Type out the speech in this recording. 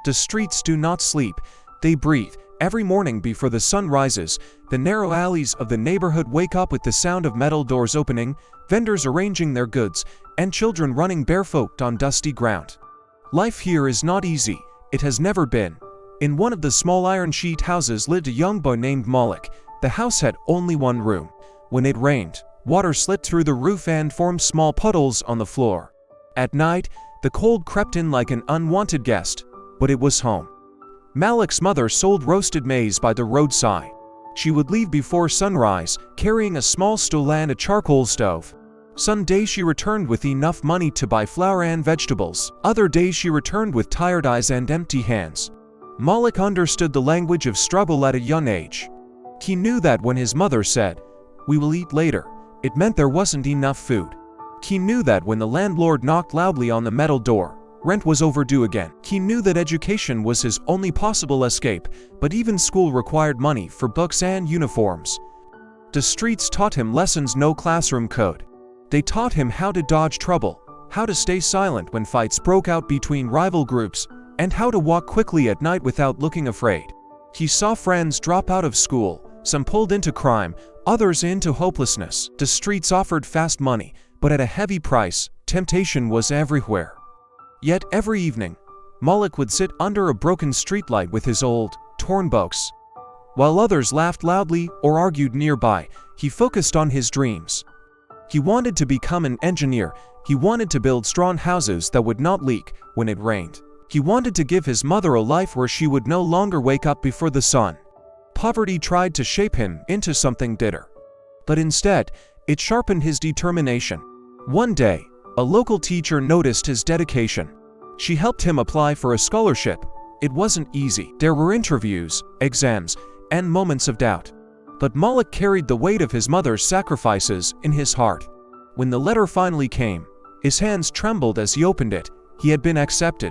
The streets do not sleep, they breathe. Every morning before the sun rises, the narrow alleys of the neighborhood wake up with the sound of metal doors opening, vendors arranging their goods, and children running barefoot on dusty ground. Life here is not easy, it has never been. In one of the small iron sheet houses lived a young boy named Malik. The house had only one room. When it rained, water slipped through the roof and formed small puddles on the floor. At night, the cold crept in like an unwanted guest, but it was home. Malik's mother sold roasted maize by the roadside. She would leave before sunrise, carrying a small stool and a charcoal stove. Some days she returned with enough money to buy flour and vegetables. Other days she returned with tired eyes and empty hands. Malik understood the language of struggle at a young age. He knew that when his mother said, "We will eat later," it meant there wasn't enough food. He knew that when the landlord knocked loudly on the metal door, rent was overdue again. He knew that education was his only possible escape, but even school required money for books and uniforms. The streets taught him lessons no classroom could. They taught him how to dodge trouble, how to stay silent when fights broke out between rival groups, and how to walk quickly at night without looking afraid. He saw friends drop out of school, some pulled into crime, others into hopelessness. The streets offered fast money, but at a heavy price. Temptation was everywhere. Yet every evening, Malik would sit under a broken streetlight with his old, torn books. While others laughed loudly or argued nearby, he focused on his dreams. He wanted to become an engineer. He wanted to build strong houses that would not leak when it rained. He wanted to give his mother a life where she would no longer wake up before the sun. Poverty tried to shape him into something bitter. But instead, it sharpened his determination. One day, a local teacher noticed his dedication. She helped him apply for a scholarship. It wasn't easy. There were interviews, exams, and moments of doubt. But Malik carried the weight of his mother's sacrifices in his heart. When the letter finally came, his hands trembled as he opened it. He had been accepted.